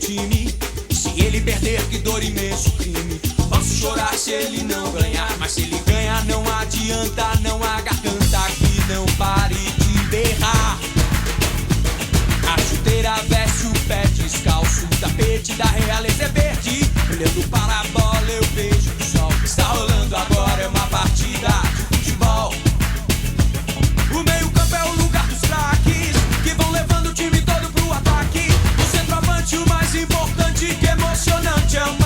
time. E se ele perder, que dor, imenso crime. Posso chorar se ele não ganhar, mas se ele ganhar não adianta, não há garganta que não pare de berrar. A chuteira veste o pé descalço, o tapete da realeza é verde. Olhando para a bola eu vejo o sol que está rolando agora, é uma partida de futebol. O meio-campo é o lugar dos craques, que vão levando o time todo pro ataque. O centroavante, o mais importante, que emocionante é o